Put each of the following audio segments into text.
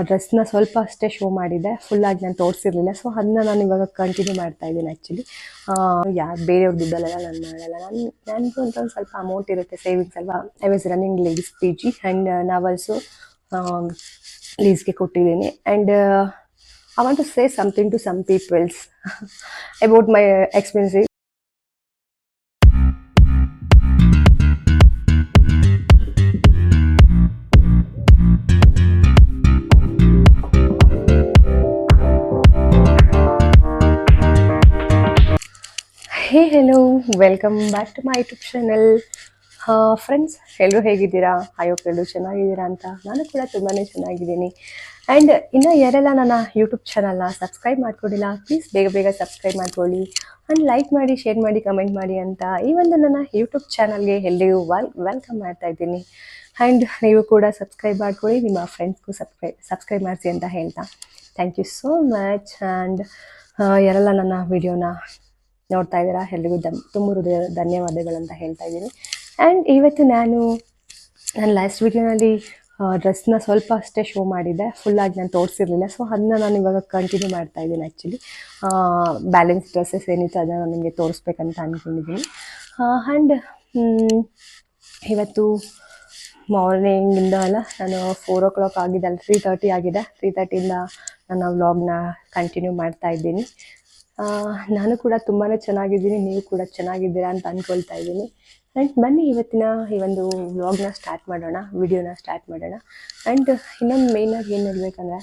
ಡ್ರೆಸ್ನ ಸ್ವಲ್ಪ ಅಷ್ಟೇ ಶೋ ಮಾಡಿದ್ದೆ, ಫುಲ್ಲಾಗಿ ನಾನು ತೋರಿಸಿರಲಿಲ್ಲ. ಸೊ ಅದನ್ನ ನಾನು ಇವಾಗ ಕಂಟಿನ್ಯೂ ಮಾಡ್ತಾ ಇದ್ದೀನಿ. ಆ್ಯಕ್ಚುಲಿ ಬೇರೆಯವ್ರ ದುಡ್ಡಲ್ಲೆಲ್ಲ ನಾನು ಮಾಡಲ್ಲ. ನನಗೂ ಅಂತ ಒಂದು ಸ್ವಲ್ಪ ಅಮೌಂಟ್ ಇರುತ್ತೆ, ಸೇವಿಂಗ್ಸ್ ಅಲ್ವಾ. I was running ladies P G and ನಾವು ಆಲ್ಸೋ ಲೀಸ್ಗೆ ಕೊಟ್ಟಿದ್ದೀನಿ. And I want to say something to some peoples about my experience. Hey hello, welcome back to my YouTube channel. Friends, ಎಲ್ಲರೂ ಹೇಗಿದ್ದೀರಾ? Hope ಎಲ್ಲರೂ ಚೆನ್ನಾಗಿದ್ದೀರಾ ಅಂತ. ನಾನು ಕೂಡ ತುಂಬಾ ಚೆನ್ನಾಗಿದ್ದೀನಿ. ಆ್ಯಂಡ್ ಇನ್ನೂ ಯಾರೆಲ್ಲ ನನ್ನ ಯೂಟ್ಯೂಬ್ ಚಾನಲ್ನ ಸಬ್ಸ್ಕ್ರೈಬ್ ಮಾಡ್ಕೊಂಡಿಲ್ಲ, ಪ್ಲೀಸ್ ಬೇಗ ಬೇಗ ಸಬ್ಸ್ಕ್ರೈಬ್ ಮಾಡ್ಕೊಳ್ಳಿ. ಆ್ಯಂಡ್ ಲೈಕ್ ಮಾಡಿ, ಶೇರ್ ಮಾಡಿ, ಕಮೆಂಟ್ ಮಾಡಿ ಅಂತ ಈ ಒಂದು ನನ್ನ ಯೂಟ್ಯೂಬ್ ಚಾನಲ್ಗೆ ಎಲ್ಲಿಗೂ ವೆಲ್ಕಮ್ ಮಾಡ್ತಾ ಇದ್ದೀನಿ. ಆ್ಯಂಡ್ ನೀವು ಕೂಡ ಸಬ್ಸ್ಕ್ರೈಬ್ ಮಾಡ್ಕೊಳ್ಳಿ, ನಿಮ್ಮ ಫ್ರೆಂಡ್ಸ್ಗೂ ಸಬ್ಸ್ಕ್ರೈಬ್ ಮಾಡಿಸಿ ಅಂತ ಹೇಳ್ತಾ thank you so much. And ಯಾರೆಲ್ಲ ನನ್ನ ವಿಡಿಯೋನ ನೋಡ್ತಾ ಇದ್ದೀರಾ, ಎಲ್ರಿಗೂ ತುಂಬ ಹೃದಯ ಧನ್ಯವಾದಗಳಂತ ಹೇಳ್ತಾ ಇದ್ದೀನಿ. ಆ್ಯಂಡ್ ಇವತ್ತು ನಾನು ಲಾಸ್ಟ್ ವಿಡಿಯೋನಲ್ಲಿ ಡ್ರೆಸ್ನ ಸ್ವಲ್ಪ ಅಷ್ಟೇ ಶೋ ಮಾಡಿದ್ದೆ, ಫುಲ್ಲಾಗಿ ನಾನು ತೋರಿಸಿರಲಿಲ್ಲ. ಸೊ ಅದನ್ನ ನಾನು ಇವಾಗ ಕಂಟಿನ್ಯೂ ಮಾಡ್ತಾ ಇದ್ದೀನಿ. ಆ್ಯಕ್ಚುಲಿ ಬ್ಯಾಲೆನ್ಸ್ ಡ್ರೆಸ್ಸಸ್ ಏನಿತ್ತು ಅದನ್ನು ನಾನು ನಿಮಗೆ ತೋರಿಸ್ಬೇಕಂತ ಅಂದ್ಕೊಂಡಿದ್ದೀನಿ. ಆ್ಯಂಡ್ ಇವತ್ತು ಮಾರ್ನಿಂಗಿಂದ ಅಲ್ಲ, ನಾನು 4 o'clock ಆಗಿದೆ, ಅಲ್ಲ 3:30 ಆಗಿದೆ. 3:30ಇಂದ ನಾನು ವ್ಲಾಗ್ನ ಕಂಟಿನ್ಯೂ ಮಾಡ್ತಾ ಇದ್ದೀನಿ. ನಾನು ಕೂಡ ತುಂಬಾ ಚೆನ್ನಾಗಿದ್ದೀನಿ, ನೀವು ಕೂಡ ಚೆನ್ನಾಗಿದ್ದೀರಾ ಅಂತ ಅಂದ್ಕೊಳ್ತಾ ಇದ್ದೀನಿ. ಆ್ಯಂಡ್ ಬನ್ನಿ ಇವತ್ತಿನ ಈ ಒಂದು ವ್ಲಾಗ್ನ ಸ್ಟಾರ್ಟ್ ಮಾಡೋಣ, ವಿಡಿಯೋನ ಸ್ಟಾರ್ಟ್ ಮಾಡೋಣ. ಆ್ಯಂಡ್ ಇನ್ನೊಂದು ಮೇಯ್ನಾಗಿ ಏನು ಹೇಳಬೇಕಂದ್ರೆ,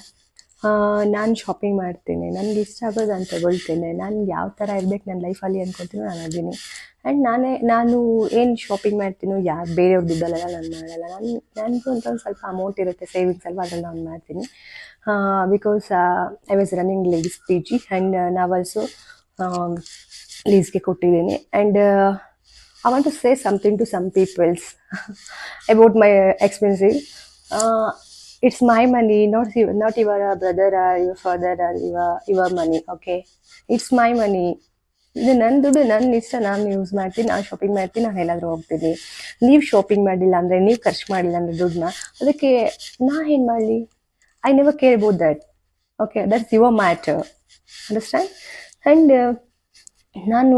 ನಾನು ಶಾಪಿಂಗ್ ಮಾಡ್ತೀನಿ, ನನಗೆ ಇಷ್ಟ ಆಗೋದು ನಾನು ತೊಗೊಳ್ತೇನೆ. ನಾನು ಯಾವ ಥರ ಇರಬೇಕು ನನ್ನ ಲೈಫಲ್ಲಿ ಅಂದ್ಕೊಳ್ತೀನೋ ನಾನು ಅದೀನಿ. ಆ್ಯಂಡ್ ನಾನು ಏನು ಶಾಪಿಂಗ್ ಮಾಡ್ತೀನೋ ಬೇರೆಯವ್ರ ದುಡ್ಡಲ್ಲೆಲ್ಲ ನಾನು ಮಾಡಲ್ಲ. ನನಗೂ ಅಂತ ಒಂದು ಸ್ವಲ್ಪ ಅಮೌಂಟ್ ಇರುತ್ತೆ, ಸೇವಿಂಗ್ಸ್ ಅಲ್ವಾ, ಅದನ್ನು ನಾನು ಮಾಡ್ತೀನಿ. Because I was running ladies P G and ನಾವು ಆಲ್ಸೋ ಲೀಸ್ಗೆ ಕೊಟ್ಟಿದ್ದೀನಿ. And I want to say something to some peoples about my expensive. It's my money, not your brother or your father or your money. Okay, it's my money. ಇದು ನನ್ನ ದುಡ್ಡು, ನನ್ನ ಇಷ್ಟ, ನಾನು use ಮಾಡ್ತೀನಿ, ನಾನು ಶಾಪಿಂಗ್ ಮಾಡ್ತೀನಿ, ನಾನು ಎಲ್ಲಾದರೂ ಹೋಗ್ತೀನಿ. ನೀವು ಶಾಪಿಂಗ್ ಮಾಡಿಲ್ಲ ಅಂದರೆ, ನೀವು ಖರ್ಚು ಮಾಡಿಲ್ಲ ಅಂದರೆ ದುಡ್ಡನ್ನ, ಅದಕ್ಕೆ ನಾ ಏನು ಮಾಡಲಿ? I never care about that. Okay, that's your matter, understand. And ನಾನು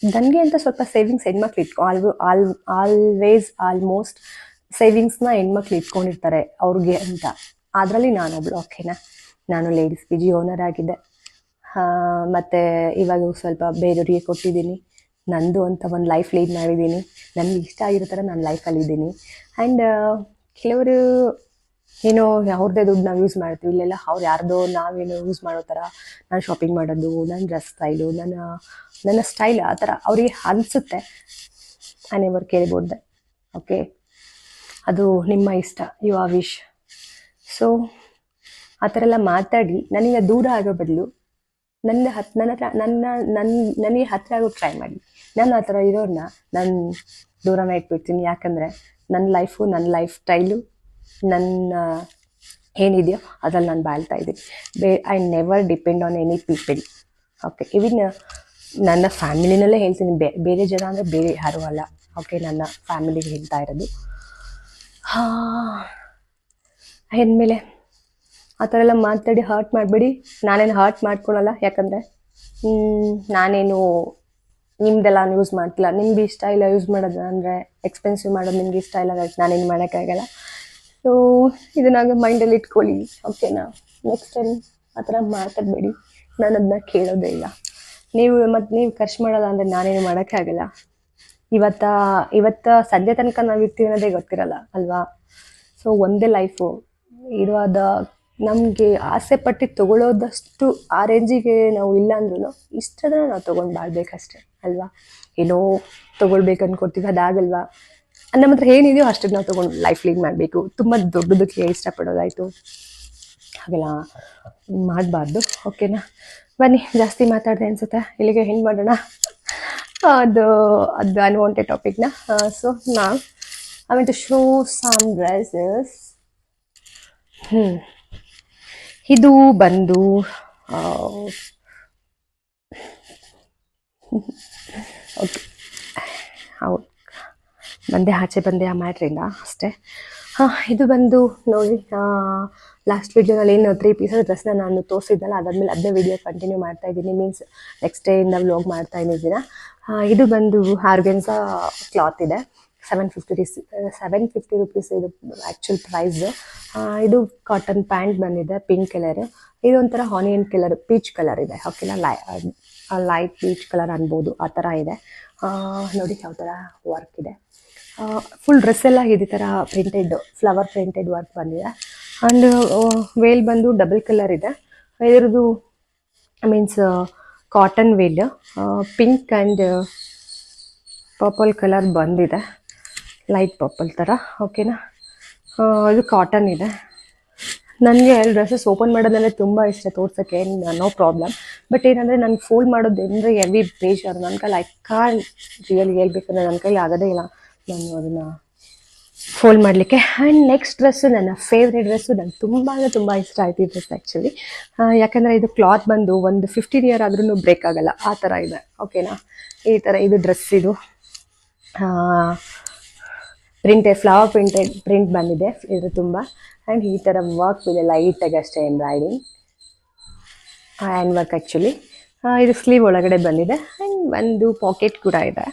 ನನಗೆ ಅಂತ ಸ್ವಲ್ಪ ಸೇವಿಂಗ್ಸ್ ಹೆಣ್ಮಕ್ಳು ಆಲ್ಮೋಸ್ಟ್ ಸೇವಿಂಗ್ಸ್ನ ಹೆಣ್ಮಕ್ಳು ಇಟ್ಕೊಂಡಿರ್ತಾರೆ ಅವ್ರಿಗೆ ಅಂತ. ಅದರಲ್ಲಿ ನಾನೊಬ್ಳು. ಓಕೆನಾ, ನಾನು ಲೇಡೀಸ್ ಪಿ ಜಿ ಓನರ್ ಆಗಿದ್ದೆ, ಮತ್ತು ಇವಾಗ ಸ್ವಲ್ಪ ಬೇರೆಯವರಿಗೆ ಕೊಟ್ಟಿದ್ದೀನಿ. ನಂದು ಅಂತ ಒಂದು ಲೈಫ್ ಲೀಡ್ ಮಾಡಿದ್ದೀನಿ, ನನಗೆ ಇಷ್ಟ ಆಗಿರೋ ಥರ ನಾನು ಲೈಫಲ್ಲಿದ್ದೀನಿ. ಆ್ಯಂಡ್ ಕೆಲವರು ಏನೋ ಅವ್ರದ್ದೇ ದುಡ್ಡು ನಾವು ಯೂಸ್ ಮಾಡ್ತೀವಿ, ಇಲ್ಲೆಲ್ಲ ಅವ್ರು ಯಾರ್ದೋ ನಾವೇನೋ ಯೂಸ್ ಮಾಡೋ ಥರ ನಾನು ಶಾಪಿಂಗ್ ಮಾಡೋದು, ನನ್ನ ಡ್ರೆಸ್ ಸ್ಟೈಲು, ನನ್ನ ಸ್ಟೈಲ್ ಆ ಥರ ಅವ್ರಿಗೆ ಅನಿಸುತ್ತೆ. I never care about that. Okay, ಅದು ನಿಮ್ಮ ಇಷ್ಟ, ಯುವರ್ ವಿಶ್. ಸೊ ಆ ಥರ ಎಲ್ಲ ಮಾತಾಡಿ ನನಗೆ ದೂರ ಆಗೋ ಬದಲು ನನಗೆ ಹತ್ತಿರ ಆಗೋ ಟ್ರೈ ಮಾಡಿ. ನಾನು ಆ ಥರ ಇರೋರನ್ನ ನಾನು ದೂರನೇ ಇಟ್ಬಿಡ್ತೀನಿ. ಯಾಕಂದರೆ ನನ್ನ ಲೈಫು, ನನ್ನ ಲೈಫ್ ಸ್ಟೈಲು, ನನ್ನ ಏನಿದೆಯೋ ಅದ್ರಲ್ಲಿ ನಾನು ಬಾಳ್ತಾ ಇದ್ದೀನಿ. I never depend on any people. Okay, even ನನ್ನ ಫ್ಯಾಮಿಲಿನಲ್ಲೇ ಹೇಳ್ತೀನಿ, ಬೇರೆ ಜನ ಅಂದರೆ ಬೇರೆ ಯಾರೂ ಅಲ್ಲ. ಓಕೆ, ನನ್ನ ಫ್ಯಾಮಿಲಿಗೆ ಹೇಳ್ತಾ ಇರೋದು. ಅಂದಮೇಲೆ ಆ ಥರ ಎಲ್ಲ ಮಾತಾಡಿ ಹರ್ಟ್ ಮಾಡಬೇಡಿ. ನಾನೇನು ಹರ್ಟ್ ಮಾಡ್ಕೊಳಲ್ಲ, ಯಾಕಂದರೆ ನಾನೇನು ನಿಮ್ದೆಲ್ಲ ಯೂಸ್ ಮಾಡ್ತಿಲ್ಲ. ನಿಮ್ಗೆ ಇಷ್ಟ ಇಲ್ಲ ಯೂಸ್ ಮಾಡೋದು ಅಂದರೆ, ಎಕ್ಸ್ಪೆನ್ಸಿವ್ ಮಾಡೋದು ನಿಮ್ಗೆ ಇಷ್ಟ ಇಲ್ಲ, ನಾನೇನು ಮಾಡೋಕ್ಕಾಗಲ್ಲ. ಸೊ ಇದನ್ನಾಗ ಮೈಂಡಲ್ಲಿ ಇಟ್ಕೊಳ್ಳಿ. ಓಕೆನಾ, ನೆಕ್ಸ್ಟ್ ಟೈಮ್ ಆ ಥರ ಮಾತಾಡಬೇಡಿ, ನಾನು ಅದನ್ನ ಕೇಳೋದೇ ಇಲ್ಲ. ನೀವು ಖರ್ಚು ಮಾಡೋಲ್ಲ ಅಂದರೆ ನಾನೇನು ಮಾಡೋಕ್ಕಾಗಲ್ಲ. ಇವತ್ತು ಸದ್ಯ ತನಕ ನಾವು ಇರ್ತೀವಿ ಅನ್ನೋದೇ ಗೊತ್ತಿರಲ್ಲ ಅಲ್ವಾ. ಸೊ ಒಂದೇ ಲೈಫು ಇರುವಾದ, ನಮಗೆ ಆಸೆ ಪಟ್ಟು ತೊಗೊಳ್ಳೋದಷ್ಟು ಆ ರೇಂಜಿಗೆ ನಾವು ಇಲ್ಲ ಅಂದ್ರೂ ಇಷ್ಟದ ನಾವು ತೊಗೊಂಡು ಬಾಳ್ಬೇಕಷ್ಟೆ ಅಲ್ವಾ. ಏನೋ ತೊಗೊಳ್ಬೇಕು ಅಂದ್ಕೊಡ್ತೀವಿ, ಅದಾಗಲ್ವಾ. ನಮ್ಮ ಹತ್ರ ಏನಿದೆಯೋ ಅಷ್ಟಕ್ಕೆ ನಾವು ತೊಗೊಂಡು ಲೈಫ್ ಲೀಡ್ ಮಾಡಬೇಕು. ತುಂಬ ದೊಡ್ಡದಕ್ಕೆ ಇಷ್ಟಪಡೋದಾಯಿತು, ಹಾಗೆಲ್ಲ ಮಾಡಬಾರ್ದು. ಓಕೆನಾ, ಬನ್ನಿ, ಜಾಸ್ತಿ ಮಾತಾಡಿದೆ ಅನಿಸುತ್ತೆ, ಇಲ್ಲಿಗೆ ಹೆಂಗೆ ಮಾಡೋಣ. ಅದು ಅನ್ವಾಂಟೆಡ್ ಟಾಪಿಕ್ನ. ಸೊ ನಾವು I want to show some dresses. ಇದು ಬಂದು ಓಕೆ, ಹೌದು, ಆಚೆ ಬಂದೆ ಆ ಮ್ಯಾಟ್ರಿಂದ ಅಷ್ಟೇ. ಇದು ಬಂದು ನೋಡಿ, ಲಾಸ್ಟ್ ವಿಡಿಯೋನಲ್ಲಿ ಏನು 3 ಪೀಸಸ್ ಡ್ರೆಸ್ನ ನಾನು ತೋರಿಸಿದ್ನಲ್ಲ, ಅದಾದಮೇಲೆ ಅದೇ ವಿಡಿಯೋ ಕಂಟಿನ್ಯೂ ಮಾಡ್ತಾ ಇದ್ದೀನಿ. ಮೀನ್ಸ್ ನೆಕ್ಸ್ಟ್ ಡೇಯಿಂದ ವ್ಲಾಗ್ ಮಾಡ್ತಾ ಇದ್ದೀನ. ಇದು ಬಂದು ಆರ್ಗೆನ್ಸಾ ಕ್ಲಾತ್ ಇದೆ. 750 ರುಪೀಸ್ ಇದು ಆ್ಯಕ್ಚುಲ್ ಪ್ರೈಸ್. ಇದು ಕಾಟನ್ ಪ್ಯಾಂಟ್ ಬಂದಿದೆ, ಪಿಂಕ್ ಕಲರ್. ಇದು ಒಂಥರ ಆನಿಯನ್ ಕಲರ್, ಪೀಚ್ ಕಲರ್ ಇದೆ. ಓಕೆನಾ, ಲೈಟ್ ಪೀಚ್ ಕಲರ್ ಅನ್ಬೋದು, ಆ ಥರ ಇದೆ. ನೋಡಿ ಯಾವ ಥರ ವರ್ಕ್ ಇದೆ. ಫುಲ್ ಡ್ರೆಸ್ ಎಲ್ಲ ಇದೇ ಥರ ಪ್ರಿಂಟೆಡ್, ಫ್ಲವರ್ ಪ್ರಿಂಟೆಡ್ ವರ್ಕ್ ಬಂದಿದೆ. ಆ್ಯಂಡ್ ವೇಲ್ ಬಂದು ಡಬಲ್ ಕಲರ್ ಇದೆ. ಇದ್ರದ್ದು means cotton veil, pink and purple colour ಬಂದಿದೆ, ಲೈಟ್ ಪರ್ಪಲ್ ಥರ. ಓಕೆನಾ, ಇದು ಕಾಟನ್ ಇದೆ. ನನಗೆ ಡ್ರೆಸ್ಸಸ್ ಓಪನ್ ಮಾಡೋದಂದರೆ ತುಂಬ ಇಷ್ಟ, ತೋರ್ಸೋಕ್ಕೆ ನೋ ಪ್ರಾಬ್ಲಮ್. ಬಟ್ ಏನಂದರೆ ನನಗೆ ಫೋಲ್ಡ್ ಮಾಡೋದು ಅಂದರೆ ಹೆವಿ ಬೇಜಾರು. ನನ್ನ ಕೈಲಿ ಐ ಕಾನ್ ರಿಯಲಿ ಹೇಳ್ಬೇಕಂದ್ರೆ ನನ್ನ ಕೈಲಿ ಆಗೋದೇ ಇಲ್ಲ ನಾನು ಅದನ್ನು ಫೋಲ್ಡ್ ಮಾಡಲಿಕ್ಕೆ. ಆ್ಯಂಡ್ ನೆಕ್ಸ್ಟ್ ಡ್ರೆಸ್ಸು ನನ್ನ ಫೇವ್ರೆಟ್ ಡ್ರೆಸ್ಸು. ನನಗೆ ತುಂಬ ಅಂದರೆ ತುಂಬ ಇಷ್ಟ ಆಯ್ತು ಈ ಡ್ರೆಸ್ ಆ್ಯಕ್ಚುಲಿ. ಯಾಕಂದರೆ ಇದು ಕ್ಲಾತ್ ಬಂದು ಒಂದು 15 ಇಯರ್ ಆದ್ರೂ ಬ್ರೇಕ್ ಆಗೋಲ್ಲ, ಆ ಥರ ಇದೆ. ಓಕೆನಾ, ಈ ಥರ ಇದು ಡ್ರೆಸ್. ಇದು ಫ್ಲವರ್ ಪ್ರಿಂಟ್ ಬಂದಿದೆ ಇದು ತುಂಬ. ಆ್ಯಂಡ್ ಈ ಥರ ವರ್ಕ್ ಇದೆ, ಲೈಟಾಗಿ ಅಷ್ಟೇ ಎಂಬ್ರಾಯ್ಡಿಂಗ್ ಹ್ಯಾಂಡ್ ವರ್ಕ್ ಆ್ಯಕ್ಚುಲಿ. ಇದು ಸ್ಲೀವ್ ಒಳಗಡೆ ಬಂದಿದೆ. ಆ್ಯಂಡ್ ಒಂದು ಪಾಕೆಟ್ ಕೂಡ ಇದೆ,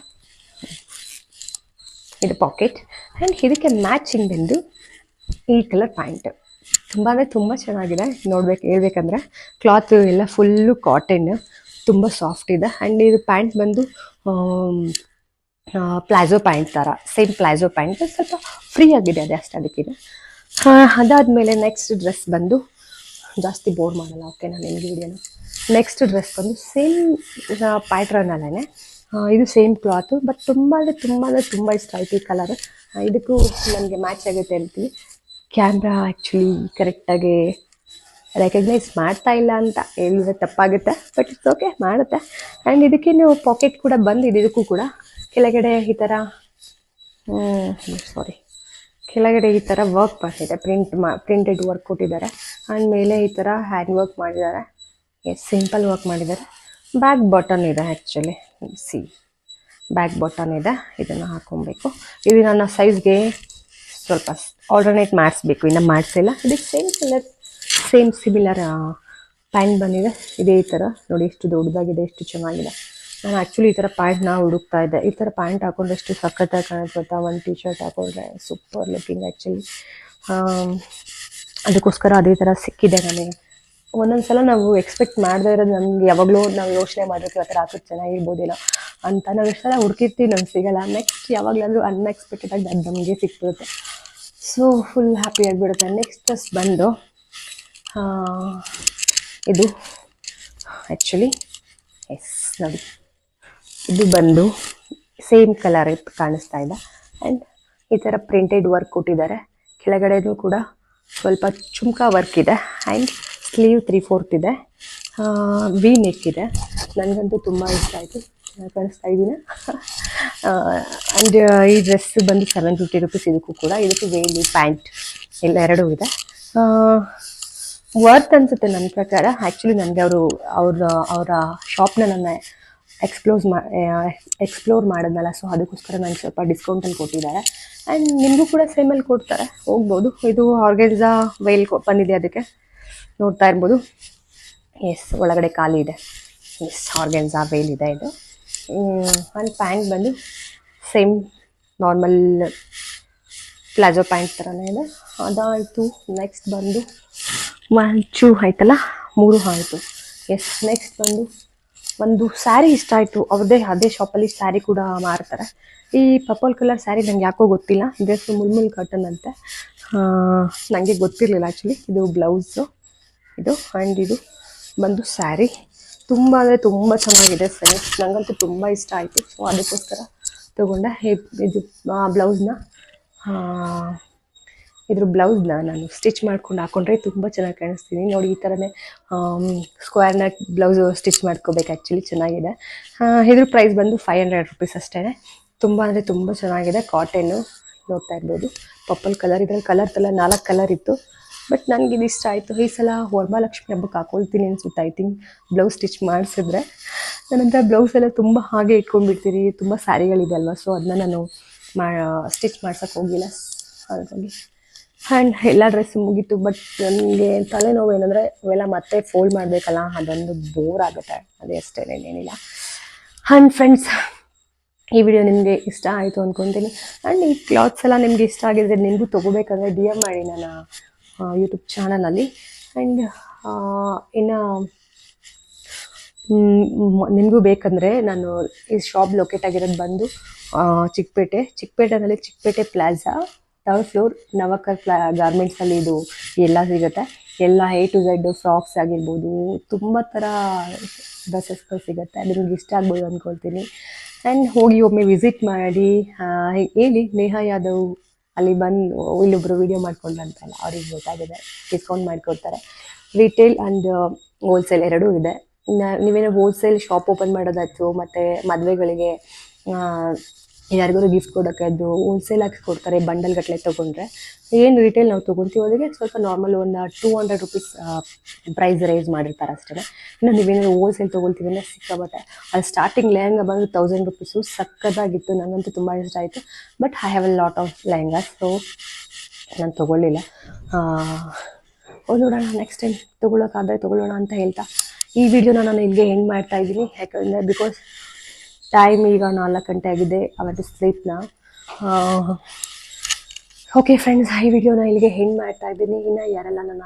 ಇದು ಪಾಕೆಟ್. ಆ್ಯಂಡ್ ಇದಕ್ಕೆ ಮ್ಯಾಚಿಂಗ್ ಬಂದು ಈ ಕಲರ್ ಪ್ಯಾಂಟ್. ತುಂಬ ಅಂದರೆ ತುಂಬ ಚೆನ್ನಾಗಿದೆ. ಹೇಳ್ಬೇಕಂದ್ರೆ ಕ್ಲಾತ್ ಎಲ್ಲ ಫುಲ್ಲು ಕಾಟನ್, ತುಂಬ ಸಾಫ್ಟ್ ಇದೆ. ಆ್ಯಂಡ್ ಇದು ಪ್ಯಾಂಟ್ ಬಂದು ಪ್ಲಾಜೋ ಪ್ಯಾಂಟ್ ಥರ, ಸೇಮ್ ಪ್ಲಾಜೋ ಪ್ಯಾಂಟ್, ಸ್ವಲ್ಪ ಫ್ರೀ ಆಗಿದೆ ಅದೇ ಅಷ್ಟೇ ಅದಕ್ಕಿದೆ. ಅದಾದಮೇಲೆ ನೆಕ್ಸ್ಟ್ ಡ್ರೆಸ್ ಬಂದು, ಜಾಸ್ತಿ ಬೋರ್ ಮಾಡಲ್ಲ ಓಕೆನಾ ನಿಮಗೆ ವಿಡಿಯೋನ. ನೆಕ್ಸ್ಟ್ ಡ್ರೆಸ್ ಬಂದು ಸೇಮ್ ಪ್ಯಾಟ್ರನಲ್ಲೇ, ಇದು ಸೇಮ್ ಕ್ಲಾತು. ಬಟ್ ತುಂಬ ಅಂದರೆ ತುಂಬ ಇಷ್ಟ ಆಯಿತು ಈ ಕಲರ್. ಇದಕ್ಕೂ ನನಗೆ ಮ್ಯಾಚ್ ಆಗುತ್ತೆ ಅಂತೀವಿ. ಕ್ಯಾಮ್ರಾ ಆ್ಯಕ್ಚುಲಿ ಕರೆಕ್ಟಾಗಿ ರೆಕಗ್ನೈಸ್ ಮಾಡ್ತಾ ಇಲ್ಲ ಅಂತ ಹೇಳಿದ್ರೆ ತಪ್ಪಾಗುತ್ತೆ, ಬಟ್ ಇಟ್ಸ್ ಓಕೆ, ಮಾಡುತ್ತೆ. ಆ್ಯಂಡ್ ಇದಕ್ಕೇನು ಪಾಕೆಟ್ ಕೂಡ ಬಂದಿದೆ. ಇದಕ್ಕೂ ಕೂಡ ಕೆಳಗಡೆ ಈ ಥರ ಕೆಳಗಡೆ ಈ ಥರ ವರ್ಕ್ ಬಂದಿದೆ, ಪ್ರಿಂಟೆಡ್ ವರ್ಕ್ ಕೊಟ್ಟಿದ್ದಾರೆ. ಆ್ಯಂಡ್ ಮೇಲೆ ಈ ಥರ ಹ್ಯಾಂಡ್ ವರ್ಕ್ ಮಾಡಿದ್ದಾರೆ, ಸಿಂಪಲ್ ವರ್ಕ್ ಮಾಡಿದ್ದಾರೆ. ಬ್ಯಾಕ್ ಬಟನ್ ಇದೆ ಆ್ಯಕ್ಚುಲಿ, ಬ್ಯಾಕ್ ಬಟನ್ ಇದೆ. ಇದನ್ನು ಹಾಕೊಬೇಕು. ಇದು ನನ್ನ ಸೈಜ್ಗೆ ಸ್ವಲ್ಪ ಆಲ್ಟರ್ನೇಟ್ ಮಾಡಿಸ್ಬೇಕು, ಇನ್ನು ಮಾಡಿಸಿಲ್ಲ. ಇದಕ್ಕೆ same colour, same similar pant ಬಂದಿದೆ. ಇದೇ ಈ ಥರ ನೋಡಿ, ಎಷ್ಟು ದೊಡ್ಡದಾಗಿದೆ, ಎಷ್ಟು ಚೆನ್ನಾಗಿದೆ. ನಾನು ಆ್ಯಕ್ಚುಲಿ ಈ ಥರ ಪ್ಯಾಂಟ್ನ ಹುಡುಕ್ತಾ ಇದ್ದೆ. ಈ ಥರ ಪ್ಯಾಂಟ್ ಹಾಕೊಂಡ್ರೆ ಎಷ್ಟು ಸಖತ್ತಾಗಿ ಕಾಣಿಸುತ್ತಾ, ಒಂದು ಟೀ ಶರ್ಟ್ ಹಾಕೊಂಡ್ರೆ ಸೂಪರ್ ಲುಕಿಂಗ್ ಆ್ಯಕ್ಚುಲಿ. ಅದಕ್ಕೋಸ್ಕರ ಅದೇ ಥರ ಸಿಕ್ಕಿದೆ ನನಗೆ. ಒಂದೊಂದು ಸಲ ನಾವು ಎಕ್ಸ್ಪೆಕ್ಟ್ ಮಾಡದೇ ಇರೋದು ನಮ್ಗೆ ಯಾವಾಗಲೂ ನಾವು ಯೋಚನೆ ಮಾಡಿರ್ತೀವಿ, ಆ ಥರ ಹಾಕೋದು ಚೆನ್ನಾಗಿರ್ಬೋದಿಲ್ಲ ಅಂತ. ನಾವು ಎಷ್ಟು ಸಲ ಹುಡುಕಿರ್ತೀವಿ, ನಮ್ಗೆ ಸಿಗೋಲ್ಲ. ನೆಕ್ಸ್ಟ್ ಯಾವಾಗಲಾದರೂ ಅನ್ಎಕ್ಸ್ಪೆಕ್ಟೆಡಾಗಿ ಅದು ನಮಗೆ ಸಿಕ್ಬಿಡುತ್ತೆ. ಸೊ ಫುಲ್ ಹ್ಯಾಪಿ ಆಗಿಬಿಡುತ್ತೆ. ನೆಕ್ಸ್ಟ್ ಡ್ರೆಸ್ ಬಂದು ಇದು ಆ್ಯಕ್ಚುಲಿ ನೋಡಿ, ಇದು ಬಂದು ಸೇಮ್ ಕಲರ್ ಕಾಣಿಸ್ತಾ ಇದೆ. ಆ್ಯಂಡ್ ಈ ಥರ ಪ್ರಿಂಟೆಡ್ ವರ್ಕ್ ಕೊಟ್ಟಿದ್ದಾರೆ. ಕೆಳಗಡೆನೂ ಕೂಡ ಸ್ವಲ್ಪ ಚುಮ್ಕಾ ವರ್ಕ್ ಇದೆ. ಆ್ಯಂಡ್ ಸ್ಲೀವ್ 3/4 ಇದೆ, ವಿ ನೆಕ್ ಇದೆ. ನನಗಂತೂ ತುಂಬ ಇಷ್ಟ ಆಯಿತು, ಕಾಣಿಸ್ತಾ ಇದ್ದೀನಿ. ಆ್ಯಂಡ್ ಈ ಡ್ರೆಸ್ ಬಂದು 750 ರುಪೀಸ್. ಇದಕ್ಕೂ ಕೂಡ, ಇದಕ್ಕೂ ವೇಲಿ ಪ್ಯಾಂಟ್ ಎಲ್ಲ ಎರಡೂ ಇದೆ. ವರ್ತ್ ಅನಿಸುತ್ತೆ ನನ್ನ ಪ್ರಕಾರ. ಆ್ಯಕ್ಚುಲಿ ನನಗೆ ಅವರ ಶಾಪ್ನ ನನ್ನ ಎಕ್ಸ್ಪ್ಲೋರ್ ಮಾಡೋದಲ್ಲ, ಸೊ ಅದಕ್ಕೋಸ್ಕರ ನನಗೆ ಸ್ವಲ್ಪ ಡಿಸ್ಕೌಂಟಲ್ಲಿ ಕೊಟ್ಟಿದ್ದಾರೆ. ಆ್ಯಂಡ್ ನಿಮಗೂ ಕೂಡ ಸೇಮಲ್ಲಿ ಕೊಡ್ತಾರೆ, ಹೋಗ್ಬೋದು. ಇದು ಆರ್ಗೆನ್ಸಾ ವೇಲ್ ಬಂದಿದೆ, ಅದಕ್ಕೆ ನೋಡ್ತಾ ಇರ್ಬೋದು. ಒಳಗಡೆ ಖಾಲಿ ಇದೆ. ಆರ್ಗೆನ್ಸಾ ವೇಲ್ ಇದೆ ಇದು. ಆ್ಯಂಡ್ ಪ್ಯಾಂಟ್ ಬಂದು ಸೇಮ್ ನಾರ್ಮಲ್ ಪ್ಲಾಜೋ ಪ್ಯಾಂಟ್ ಥರನೇ ಇದೆ. ಅದಾಯಿತು. ನೆಕ್ಸ್ಟ್ ಬಂದು 1 2 ಆಯ್ತಲ್ಲ, 3 ಆಯಿತು. ನೆಕ್ಸ್ಟ್ ಬಂದು ಒಂದು ಸ್ಯಾರಿ ಇಷ್ಟ ಆಯಿತು. ಅದೇ ಶಾಪಲ್ಲಿ ಸ್ಯಾರಿ ಕೂಡ ಮಾರ್ತಾರೆ. ಈ ಪರ್ಪಲ್ ಕಲರ್ ಸ್ಯಾರಿ ನನಗೆ ಯಾಕೋ ಗೊತ್ತಿಲ್ಲ, ಡ್ರೆಸ್ ಮುಲ್ಮುಲ್ ಕಾಟನ್ ಅಂತೆ. ನನಗೆ ಗೊತ್ತಿರಲಿಲ್ಲ ಆ್ಯಕ್ಚುಲಿ. ಇದು ಬ್ಲೌಸು ಇದು. ಆ್ಯಂಡ್ ಇದು ಬಂದು ಸ್ಯಾರಿ. ತುಂಬ ಅಂದರೆ ತುಂಬ ಚೆನ್ನಾಗಿದೆ ಸ್ಯಾರಿ, ನನಗಂತೂ ತುಂಬ ಇಷ್ಟ ಆಯಿತು. ಸೊ ಅದಕ್ಕೋಸ್ಕರ ತೊಗೊಂಡೆ. ಇದು ಬ್ಲೌಸ್ನ ನಾನು ಸ್ಟಿಚ್ ಮಾಡ್ಕೊಂಡು ಹಾಕ್ಕೊಂಡ್ರೆ ತುಂಬ ಚೆನ್ನಾಗಿ ಕಾಣಿಸ್ತೀನಿ ನೋಡಿ. ಈ ಥರನೇ ಸ್ಕ್ವೇರ್ ನೆಕ್ ಬ್ಲೌಸು ಸ್ಟಿಚ್ ಮಾಡ್ಕೋಬೇಕು ಆ್ಯಕ್ಚುಲಿ, ಚೆನ್ನಾಗಿದೆ. ಇದ್ರ ಪ್ರೈಸ್ ಬಂದು 500 ರುಪೀಸ್ ಅಷ್ಟೇ. ತುಂಬ ಅಂದರೆ ತುಂಬ ಚೆನ್ನಾಗಿದೆ. ಕಾಟನ್ನು ನೋಡ್ತಾ ಇರ್ಬೋದು. ಪರ್ಪಲ್ ಕಲರ್, ಇದರಲ್ಲಿ ಕಲರ್ 4 ಕಲರ್ ಇತ್ತು. ಬಟ್ ನನಗೆ ಇದು ಇಷ್ಟ ಆಯಿತು. ಈ ಸಲ ವರಮಹಾಲಕ್ಷ್ಮಿ ಹಬ್ಬಕ್ಕೆ ಹಾಕ್ಕೊಳ್ತೀನಿ ಅನಿಸುತ್ತೆ. ಐ ಥಿಂಕ್ ಬ್ಲೌಸ್ ಸ್ಟಿಚ್ ಮಾಡಿಸಿದ್ರೆ. ನನ್ನಂತರ ಬ್ಲೌಸ್ ಎಲ್ಲ ತುಂಬ ಹಾಗೆ ಇಟ್ಕೊಂಡ್ಬಿಡ್ತೀರಿ, ತುಂಬ ಸ್ಯಾರಿಗಳಿದೆ ಅಲ್ವಾ, ಸೊ ಅದನ್ನ ನಾನು ಸ್ಟಿಚ್ ಮಾಡ್ಸೋಕ್ಕೆ ಹೋಗಿಲ್ಲ. ಹಾಗಾಗಿ ಆ್ಯಂಡ್ ಎಲ್ಲ ಡ್ರೆಸ್ ಮುಗೀತು. ಬಟ್ ನನಗೆ ತಲೆನೋವು ಏನಂದರೆ ಅವೆಲ್ಲ ಮತ್ತೆ ಫೋಲ್ಡ್ ಮಾಡಬೇಕಲ್ಲ, ಅದೊಂದು ಬೋರ್ ಆಗುತ್ತೆ, ಅದೇ ಅಷ್ಟೇ, ಏನಿಲ್ಲ. ಆ್ಯಂಡ್ ಫ್ರೆಂಡ್ಸ್, ಈ ವಿಡಿಯೋ ನಿಮಗೆ ಇಷ್ಟ ಆಯಿತು ಅಂದ್ಕೊತೀನಿ. ಆ್ಯಂಡ್ ಈ ಕ್ಲಾತ್ಸ್ ಎಲ್ಲ ನಿಮಗೆ ಇಷ್ಟ ಆಗಿದ್ರೆ ನಿಮಗೂ ತೊಗೋಬೇಕಂದ್ರೆ ಡಿ ಎಮ್ ಮಾಡಿ ನನ್ನ ಯೂಟ್ಯೂಬ್ ಚಾನಲಲ್ಲಿ. ಆ್ಯಂಡ್ ಇನ್ನು ನಿಮಗೂ ಬೇಕಂದರೆ ನಾನು ಈ ಶಾಪ್ ಲೊಕೇಟ್ ಆಗಿರೋದು ಬಂದು ಚಿಕ್ಕಪೇಟೆನಲ್ಲಿ ಚಿಕ್ಕಪೇಟೆ ಪ್ಲಾಜಾ 3rd ಫ್ಲೋರ್ ನವಕರ್ ಗಾರ್ಮೆಂಟ್ಸಲ್ಲಿ ಇದು ಎಲ್ಲ ಸಿಗುತ್ತೆ. ಎಲ್ಲ A to Z ಫ್ರಾಕ್ಸ್ ಆಗಿರ್ಬೋದು, ತುಂಬ ಥರ ಡ್ರೆಸ್ಸಸ್ಗಳು ಸಿಗುತ್ತೆ. ನಿಮ್ಗೆ ಇಷ್ಟ ಆಗ್ಬೋದು ಅಂದ್ಕೊಳ್ತೀನಿ. ಆ್ಯಂಡ್ ಹೋಗಿ ಒಮ್ಮೆ ವಿಸಿಟ್ ಮಾಡಿ ಹೇಳಿ ನೇಹಾ ಯಾದವ್ ಅಲ್ಲಿ ಬಂದು ಇಲ್ಲೊಬ್ರು ವಿಡಿಯೋ ಮಾಡ್ಕೊಂಡ್ರಂತಲ್ಲ, ಅವ್ರಿಗೆ ಗೊತ್ತಾಗಿದೆ, ಡಿಸ್ಕೌಂಟ್ ಮಾಡಿಕೊಡ್ತಾರೆ. ರಿಟೇಲ್ ಆ್ಯಂಡ್ ಹೋಲ್ಸೇಲ್ ಎರಡೂ ಇದೆ. ನೀವೇನೋ ಹೋಲ್ಸೇಲ್ ಶಾಪ್ ಓಪನ್ ಮಾಡೋದಾಯ್ತು, ಮತ್ತು ಮದುವೆಗಳಿಗೆ ಯಾರಿಗಾರು ಗಿಫ್ಟ್ ಕೊಡೋಕ್ಕೆ ಅದು ಹೋಲ್ಸೇಲಾಗಿ ಕೊಡ್ತಾರೆ ಬಂಡಲ್ ಗಟ್ಟಲೆ ತೊಗೊಂಡ್ರೆ. ಏನು ರಿಟೇಲ್ ನಾವು ತೊಗೊತೀವಿ ಅದಕ್ಕೆ ಸ್ವಲ್ಪ ನಾರ್ಮಲ್ ಒಂದು 200 ರುಪೀಸ್ ಪ್ರೈಸ್ ರೈಸ್ ಮಾಡಿರ್ತಾರೆ ಅಷ್ಟೇ. ಇನ್ನು ನೀವೇನಾದ್ರು ಹೋಲ್ಸೇಲ್ ತೊಗೊಳ್ತೀವಿ ಅಂದರೆ ಸಿಕ್ಕಾಬಟ್ಟೆ. ಅದು ಸ್ಟಾರ್ಟಿಂಗ್ ಲೆಹಂಗಾ ಬಂದು 1000 ರುಪೀಸು, ಸಕ್ಕತ್ತಾಗಿತ್ತು, ನನಗಂತೂ ತುಂಬ ಇಷ್ಟ ಆಯಿತು. But I have a lot of lehengas, so ನಾನು ತೊಗೊಳ್ಳಿಲ್ಲ. ನೋಡೋಣ, ನೆಕ್ಸ್ಟ್ ಟೈಮ್ ತೊಗೊಳೋಕ್ಕಾದರೆ ತೊಗೊಳ್ಳೋಣ ಅಂತ ಹೇಳ್ತಾ ಈ ವಿಡಿಯೋನ ನಾನು ಇಲ್ಲಿಗೆ ಎಂಡ್ ಮಾಡ್ತಾ ಇದ್ದೀನಿ. ಯಾಕಂದರೆ ಬಿಕಾಸ್ ಟೈಮ್ ಈಗ 4 ಗಂಟೆ ಆಗಿದೆ, ಅವತ್ತು ಸ್ಲೀಪ್ನ. ಓಕೆ ಫ್ರೆಂಡ್ಸ್, ಈ ವಿಡಿಯೋನ ಇಲ್ಲಿಗೆ ಎಂಡ್ ಮಾಡ್ತಾ ಇದ್ದೀನಿ. ಇನ್ನು ಯಾರೆಲ್ಲ ನನ್ನ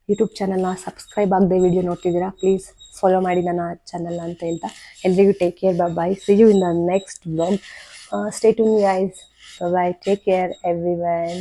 ಯೂಟ್ಯೂಬ್ ಚಾನಲ್ನ ಸಬ್ಸ್ಕ್ರೈಬ್ ಆಗದೆ ವಿಡಿಯೋ ನೋಡ್ತಿದ್ದೀರಾ, ಪ್ಲೀಸ್ ಫಾಲೋ ಮಾಡಿ ನನ್ನ ಚಾನಲ್ನ ಅಂತ ಹೇಳ್ತಾ ಎಲ್ರಿಗೂ take care, bye, see you in the next vlog. Stay tune guys, bye, take care everyone.